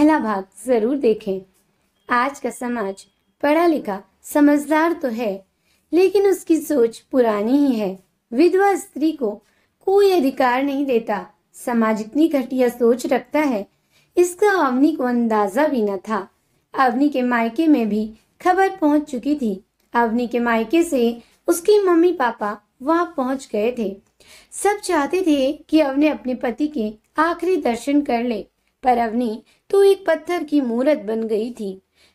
पहला भाग जरूर देखें। आज का समाज पढ़ा लिखा समझदार तो है, लेकिन उसकी सोच पुरानी ही है। विधवा स्त्री को कोई अधिकार नहीं देता। समाज इतनी घटिया सोच रखता है, इसका अवनी को अंदाजा भी न था। अवनी के मायके में भी खबर पहुंच चुकी थी। अवनी के मायके से उसके मम्मी पापा वहां पहुंच गए थे। सब चाहते थे कि अवनी अपने पति के आखिरी दर्शन कर ले, पर अवनी तो एक पत्थर की मूरत बन गई थी।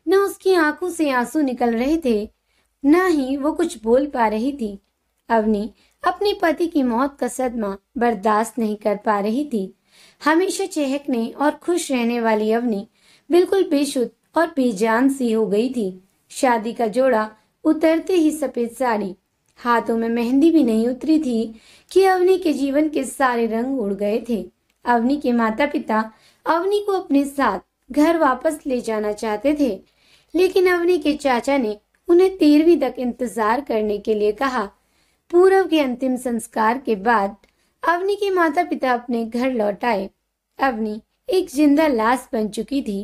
न उसकी आंखों से आंसू निकल रहे थे, न ही वो कुछ बोल पा रही थी। अवनी अपने पति की मौत का सदमा बर्दाश्त नहीं कर पा रही थी। हमेशा चहकने और खुश रहने वाली अवनी बिल्कुल बेशुद्ध और बेजान सी हो गई थी। शादी का जोड़ा उतरते ही सफेद साड़ी, हाथों में मेहंदी भी नहीं उतरी थी कि अवनी के जीवन के सारे रंग उड़ गए थे। अवनी के माता पिता अवनी को अपने साथ घर वापस ले जाना चाहते थे, लेकिन अवनी के चाचा ने उन्हें 13वीं तक इंतजार करने के लिए कहा। पूरब के अंतिम संस्कार के बाद अवनी के माता पिता अपने घर लौट आए। अवनी एक जिंदा लाश बन चुकी थी।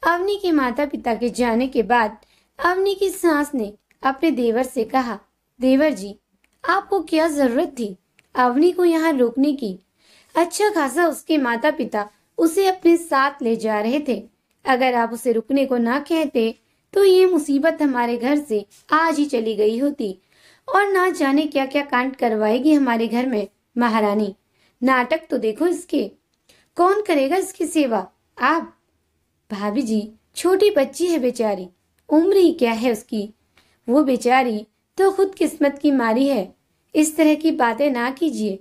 अवनी के माता पिता के जाने के बाद अवनी की सास ने अपने देवर से कहा, देवर जी, आपको क्या जरूरत थी अवनी को यहाँ रोकने की? अच्छा खासा उसके माता पिता उसे अपने साथ ले जा रहे थे। अगर आप उसे रुकने को ना कहते तो ये मुसीबत हमारे घर से आज ही चली गई होती, और ना जाने क्या क्या कांड करवाएगी हमारे घर में। महारानी, नाटक तो देखो इसके। कौन करेगा इसकी सेवा? आप? भाभी जी, छोटी बच्ची है बेचारी, उम्र ही क्या है उसकी। वो बेचारी तो खुद किस्मत की मारी है। इस तरह की बातें ना कीजिए।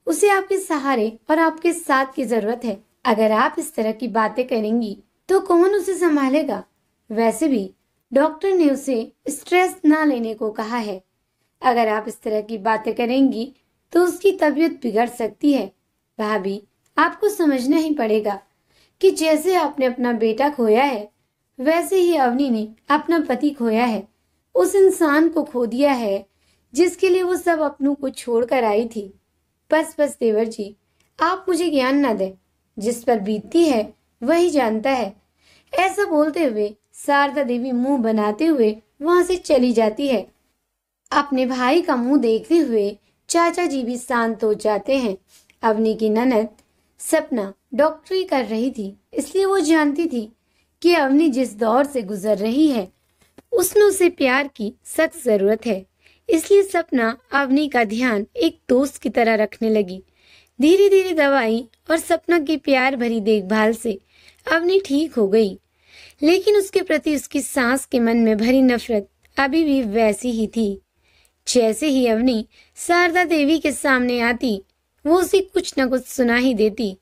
उसे आपके सहारे और आपके साथ की जरूरत है। अगर आप इस तरह की बातें करेंगी तो कौन उसे संभालेगा? वैसे भी डॉक्टर ने उसे स्ट्रेस ना लेने को कहा है। अगर आप इस तरह की बातें करेंगी तो उसकी तबीयत बिगड़ सकती है। भाभी, आपको समझना ही पड़ेगा कि जैसे आपने अपना बेटा खोया है, वैसे ही अवनी ने अपना पति खोया है। उस इंसान को खो दिया है जिसके लिए वो सब अपनों को छोड़कर आई थी। बस बस देवर जी, आप मुझे ज्ञान न दें। जिस पर बीतती है वही जानता है। ऐसा बोलते हुए शारदा देवी मुंह बनाते हुए वहां से चली जाती है। अपने भाई का मुंह देखते हुए चाचा जी भी शांत हो जाते हैं। अवनी की ननद सपना डॉक्टरी कर रही थी, इसलिए वो जानती थी कि अवनी जिस दौर से गुजर रही है उसमें उसे प्यार की सख्त जरूरत है। इसलिए सपना अवनी का ध्यान एक दोस्त की तरह रखने लगी। धीरे धीरे दवाई और सपना की प्यार भरी देखभाल से अवनी ठीक हो गई, लेकिन उसके प्रति उसकी सास के मन में भरी नफरत अभी भी वैसी ही थी। जैसे ही अवनी शारदा देवी के सामने आती, वो उसे कुछ न कुछ सुना ही देती।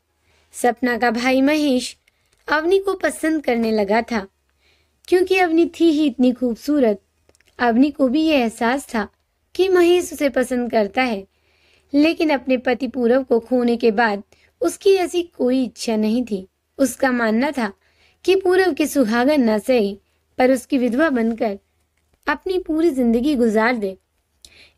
सपना का भाई महेश अवनी को पसंद करने लगा था, क्योंकि अवनी थी ही इतनी खूबसूरत। अवनी को भी यह एहसास था कि महेश उसे पसंद करता है, लेकिन अपने पति पूरब को खोने के बाद उसकी ऐसी कोई इच्छा नहीं थी। उसका मानना था कि पूरब की सुहागन न सही, पर उसकी विधवा बनकर अपनी पूरी जिंदगी गुजार दे।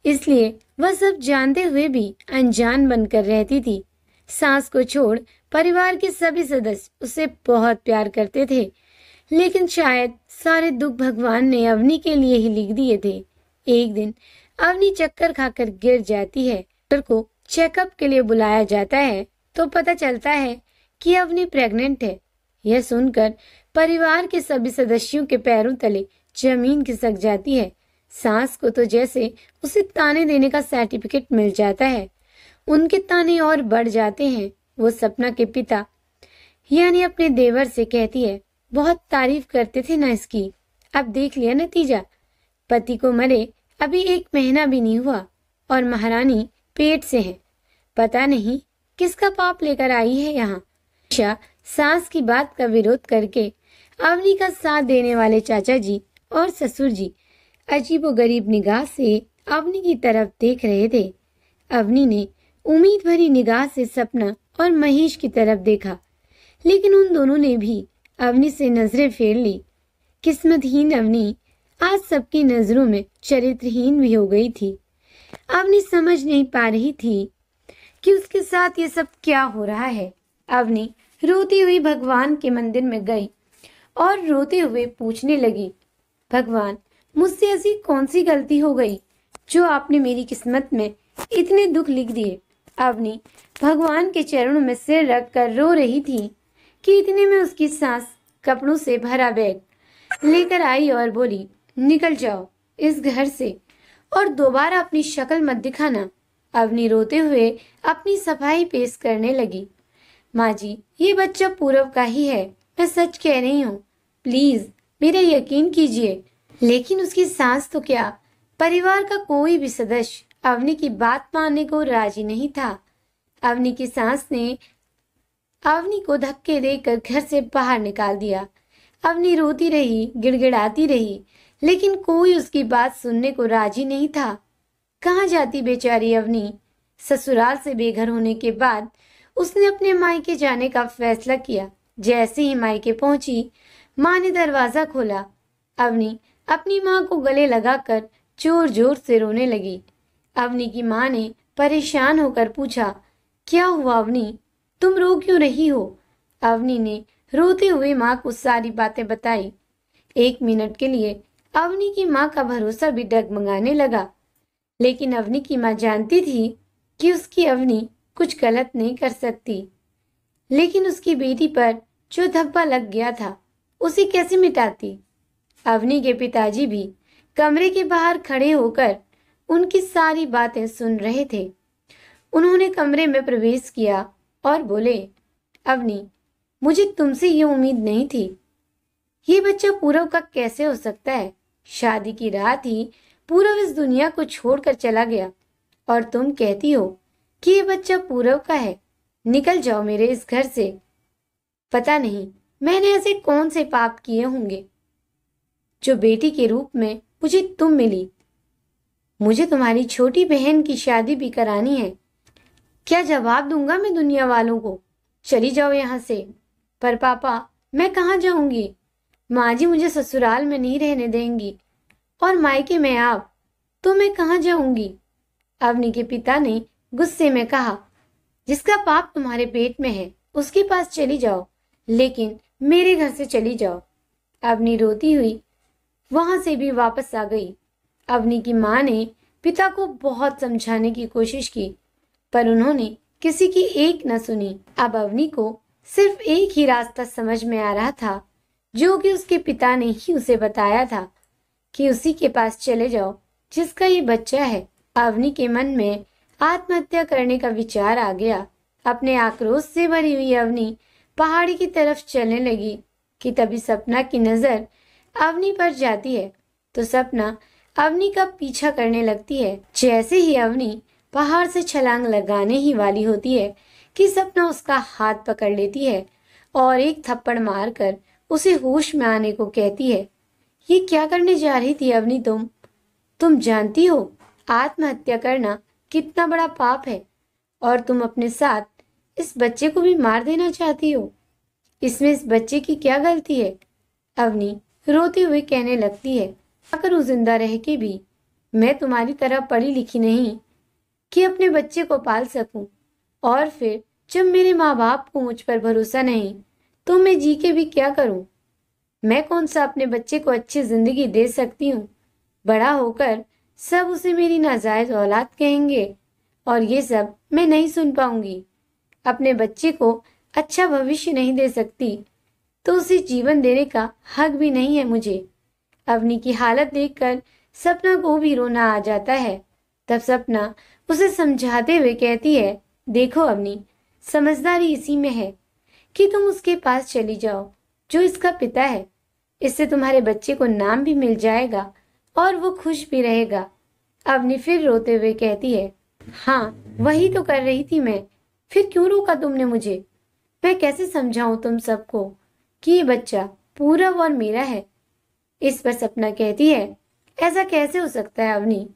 इसलिए वह सब जानते हुए भी अनजान बनकर रहती थी। सास को छोड़ परिवार के सभी सदस्य उसे बहुत प्यार करते थे, लेकिन शायद सारे दुख भगवान ने अवनी के लिए ही लिख दिए थे। एक दिन अवनी चक्कर खाकर गिर जाती है। डॉक्टर को चेकअप के लिए बुलाया जाता है तो पता चलता है कि अवनी प्रेग्नेंट है। यह सुनकर परिवार के सभी सदस्यों के पैरों तले जमीन खिसक जाती है। सास को तो जैसे उसे ताने देने का सर्टिफिकेट मिल जाता है। उनके ताने और बढ़ जाते हैं। वो सपना के पिता यानी अपने देवर से कहती है, बहुत तारीफ करते थे ना इसकी, अब देख लिया नतीजा। पति को मरे अभी 1 महीना भी नहीं हुआ और महारानी पेट से है। पता नहीं किसका पाप लेकर आई है यहाँ। सास की बात का विरोध करके अवनी का साथ देने वाले चाचा जी और ससुर जी अजीबोगरीब निगाह से अवनी की तरफ देख रहे थे। अवनी ने उम्मीद भरी निगाह से सपना और महेश की तरफ देखा, लेकिन उन दोनों ने भी अवनी से नजरें फेर ली। किस्मतहीन अवनी आज सबकी नजरों में चरित्रहीन भी हो गई थी। अवनी समझ नहीं पा रही थी कि उसके साथ ये सब क्या हो रहा है। अवनी रोती हुई भगवान के मंदिर में गई और रोते हुए पूछने लगी, भगवान, मुझसे ऐसी कौन सी गलती हो गई जो आपने मेरी किस्मत में इतने दुख लिख दिए। अवनी भगवान के चरणों में सिर रख कर रो रही थी कि इतने में उसकी सास कपड़ों से भरा बैग लेकर आई और बोली, निकल जाओ इस घर से और दोबारा अपनी शक्ल मत दिखाना। अवनी रोते हुए अपनी सफाई पेश करने लगी। माँ जी, ये बच्चा पूरब का ही है, मैं सच कह रही हूँ, प्लीज मेरा यकीन कीजिए। लेकिन उसकी सास तो क्या, परिवार का कोई भी सदस्य अवनी की बात मानने को राजी नहीं था। अवनी की सास ने अवनी को धक्के देकर घर से बाहर निकाल दिया। अवनी रोती रही, गिड़गिड़ाती रही, लेकिन कोई उसकी बात सुनने को राजी नहीं था। कहाँ जाती बेचारी अवनी। ससुराल से बेघर होने के बाद उसने अपने मायके जाने का फैसला किया। जैसे ही मायके पहुंची, माँ ने दरवाजा खोला। अवनी अपनी माँ को गले लगाकर जोर जोर से रोने लगी। अवनी की माँ ने परेशान होकर पूछा, क्या हुआ अवनी, तुम रो क्यों रही हो? अवनी ने रोते हुए माँ को सारी बातें बताई। 1 मिनट के लिए अवनी की माँ का भरोसा भी डगमगाने लगा, लेकिन अवनी की माँ जानती थी कि उसकी अवनी कुछ गलत नहीं कर सकती। लेकिन उसकी बेटी पर जो धब्बा लग गया था उसे कैसे मिटाती। अवनी के पिताजी भी कमरे के बाहर खड़े होकर उनकी सारी बातें सुन रहे थे। उन्होंने कमरे में प्रवेश किया और बोले, अवनी, मुझे तुमसे ये उम्मीद नहीं थी। ये बच्चा पूरब का कैसे हो सकता है? शादी की रात ही पूरब इस दुनिया को छोड़कर चला गया और तुम कहती हो कि ये बच्चा पूरब का है। निकल जाओ मेरे इस घर से। पता नहीं मैंने ऐसे कौन से पाप किए होंगे जो बेटी के रूप में मुझे तुम मिली। मुझे तुम्हारी छोटी बहन की शादी भी करानी है। क्या जवाब दूंगा मैं दुनिया वालों को? चली जाओ यहाँ से। पर पापा, मैं कहाँ जाऊंगी? माँ जी मुझे ससुराल में नहीं रहने देंगी और मायके में आप, तो मैं कहाँ जाऊंगी? अवनी के पिता ने गुस्से में कहा, जिसका पाप तुम्हारे पेट में है उसके पास चली जाओ, लेकिन मेरे घर से चली जाओ। अवनी रोती हुई वहां से भी वापस आ गई। अवनी की माँ ने पिता को बहुत समझाने की कोशिश की, पर उन्होंने किसी की एक न सुनी। अब अवनी को सिर्फ एक ही रास्ता समझ में आ रहा था, जो कि उसके पिता ने ही उसे बताया था कि उसी के पास चले जाओ जिसका ये बच्चा है। अवनी के मन में आत्महत्या करने का विचार आ गया। अपने आक्रोश से भरी हुई अवनी पहाड़ी की तरफ चलने लगी कि तभी सपना की नजर अवनी पर जाती है तो सपना अवनी का पीछा करने लगती है। जैसे ही अवनी पहाड़ से छलांग लगाने ही वाली होती है कि सपना उसका हाथ पकड़ लेती है और एक थप्पड़ मारकर उसे होश में आने को कहती है। ये क्या करने जा रही थी अवनी? तुम जानती हो आत्महत्या करना कितना बड़ा पाप है और तुम अपने साथ इस बच्चे को भी मार देना चाहती हो। इसमें इस बच्चे की क्या गलती है? अवनी रोते हुए कहने लगती है, अगर वो जिंदा रह के भी मैं तुम्हारी तरह पढ़ी लिखी नहीं कि अपने बच्चे को पाल सकूं, और फिर जब मेरे माँ बाप को मुझ पर भरोसा नहीं तो मैं जी के भी क्या करूं? मैं कौन सा अपने बच्चे को अच्छी जिंदगी दे सकती हूँ? बड़ा होकर सब उसे मेरी नाजायज औलाद कहेंगे और ये सब मैं नहीं सुन पाऊंगी। अपने बच्चे को अच्छा भविष्य नहीं दे सकती तो उसे जीवन देने का हक भी नहीं है मुझे। अवनी की हालत देखकर सपना को भी रोना आ जाता है। तब सपना उसे समझाते हुए कहती है, देखो अवनी, समझदारी इसी में है कि तुम उसके पास चली जाओ जो इसका पिता है। इससे तुम्हारे बच्चे को नाम भी मिल जाएगा और वो खुश भी रहेगा। अवनी फिर रोते हुए कहती है, हाँ वही तो कर रही थी मैं, फिर क्यों रोका तुमने मुझे? मैं कैसे समझाऊं तुम सबको कि ये बच्चा पूरब और मेरा है? इस पर सपना कहती है, ऐसा कैसे हो सकता है अवनी?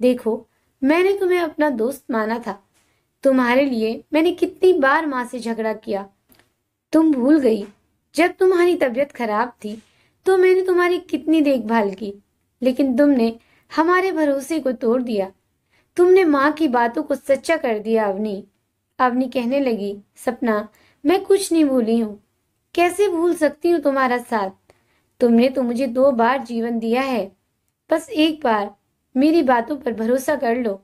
देखो, मैंने तुम्हें अपना दोस्त माना था। तुम्हारे लिए मैंने कितनी बार माँ से झगड़ा किया। तुम भूल गई जब तुम्हारी तबीयत खराब थी तो मैंने तुम्हारी कितनी देखभाल की, लेकिन तुमने हमारे भरोसे को तोड़ दिया। तुमने माँ की बातों को सच्चा कर दिया अवनी। अवनी कहने लगी, सपना मैं कुछ नहीं भूली हूँ। कैसे भूल सकती हूँ तुम्हारा साथ? तुमने तो मुझे 2 बार जीवन दिया है। बस एक बार मेरी बातों पर भरोसा कर लो।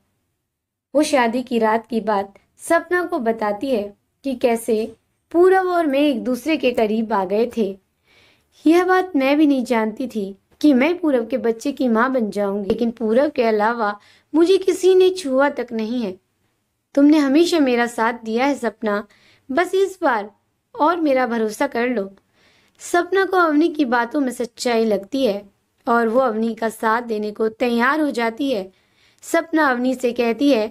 वो शादी की रात की बात सपना को बताती है कि कैसे पूरब और मैं एक दूसरे के करीब आ गए थे। यह बात मैं भी नहीं जानती थी कि मैं पूरब के बच्चे की माँ बन जाऊंगी, लेकिन पूरब के अलावा मुझे किसी ने छुआ तक नहीं है। तुमने हमेशा मेरा साथ दिया है सपना, बस इस बार और मेरा भरोसा कर लो। सपना को अवनी की बातों में सच्चाई लगती है और वो अवनी का साथ देने को तैयार हो जाती है। सपना अवनी से कहती है,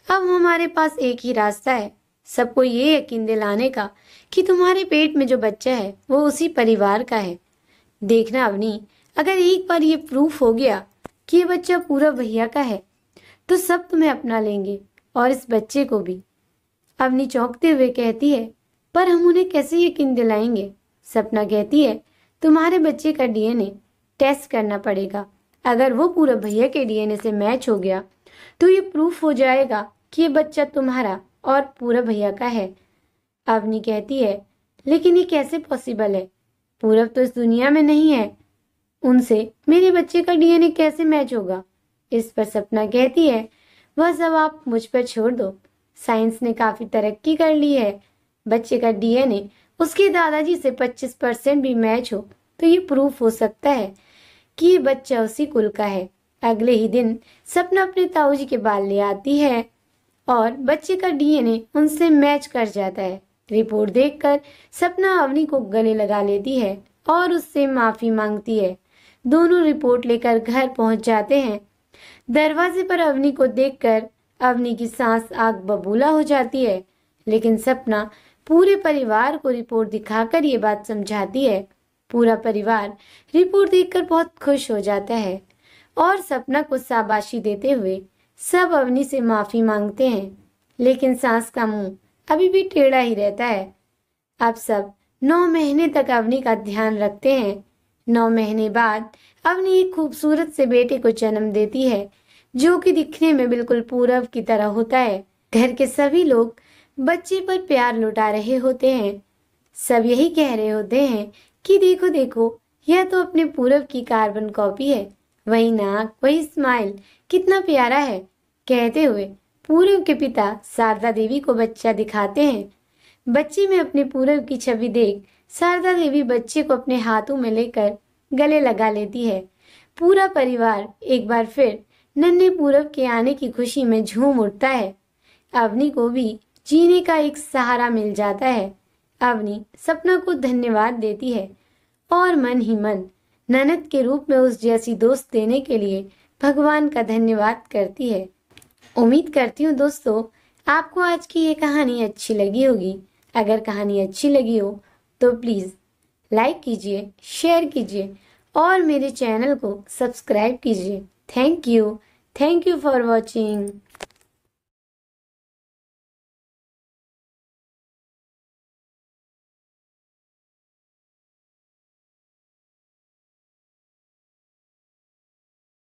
अब हमारे पास एक ही रास्ता है, सबको ये यकीन दिलाने का कि तुम्हारे पेट में जो बच्चा है वो उसी परिवार का है। देखना अवनी, अगर एक बार ये प्रूफ हो गया कि ये बच्चा पूरा भैया का है तो सब तुम्हें अपना लेंगे और इस बच्चे को भी। अवनी चौंकते हुए कहती है, पर हम उन्हें कैसे यकीन दिलाएंगे? सपना कहती है, तुम्हारे बच्चे का डीएनए टेस्ट करना पड़ेगा। अगर वो पूरा भैया के डीएनए से मैच हो गया तो ये प्रूफ हो जाएगा कि ये बच्चा तुम्हारा और पूरा भैया का है। अवनी कहती है, लेकिन ये कैसे पॉसिबल है? पूरब तो इस दुनिया में नहीं है, उनसे मेरे बच्चे का डीएनए कैसे मैच होगा? इस पर सपना कहती है, वह सब आप मुझ पर छोड़ दो। साइंस ने काफी तरक्की कर ली है। बच्चे का डीएनए उसके दादाजी से 25% भी मैच हो तो ये प्रूफ हो सकता है कि ये बच्चा उसी कुल का है। अगले ही दिन सपना अपने ताऊजी के बाल ले आती है और बच्चे का डीएनए उनसे मैच कर जाता है। रिपोर्ट देखकर सपना अवनी को गले लगा लेती है और उससे माफी मांगती है। दोनों रिपोर्ट लेकर घर पहुंच जाते हैं। दरवाजे पर अवनी को देखकर अवनी की सांस आग बबूला हो जाती है, लेकिन सपना पूरे परिवार को रिपोर्ट दिखाकर ये बात समझाती है। पूरा परिवार रिपोर्ट देखकर बहुत खुश हो जाता है और सपना को शाबाशी देते हुए सब अवनी से माफी मांगते हैं, लेकिन सास का मुंह अभी भी टेढ़ा ही रहता है। अब सब 9 महीने तक अवनी का ध्यान रखते हैं। 9 महीने बाद अवनी एक खूबसूरत से बेटे को जन्म देती है जो कि दिखने में बिल्कुल पूरब की तरह होता है। घर के सभी लोग बच्चे पर प्यार लुटा रहे होते हैं। सब यही कह रहे होते हैं कि देखो देखो, यह तो अपने पूरब की कार्बन कॉपी है। वही नाक, वही स्माइल, कितना प्यारा है। कहते हुए पूरब के पिता शारदा देवी को बच्चा दिखाते हैं। बच्चे में अपने पूरब की छवि देख शारदा देवी बच्चे को अपने हाथों में लेकर गले लगा लेती है। पूरा परिवार एक बार फिर नन्हे पूरब के आने की खुशी में झूम उठता है। अवनी को भी जीने का एक सहारा मिल जाता है। अवनी सपना को धन्यवाद देती है और मन ही मन ननद के रूप में उस जैसी दोस्त देने के लिए भगवान का धन्यवाद करती है। उम्मीद करती हूँ दोस्तों आपको आज की ये कहानी अच्छी लगी होगी। अगर कहानी अच्छी लगी हो तो प्लीज़ लाइक कीजिए, शेयर कीजिए और मेरे चैनल को सब्सक्राइब कीजिए। Thank you for watching.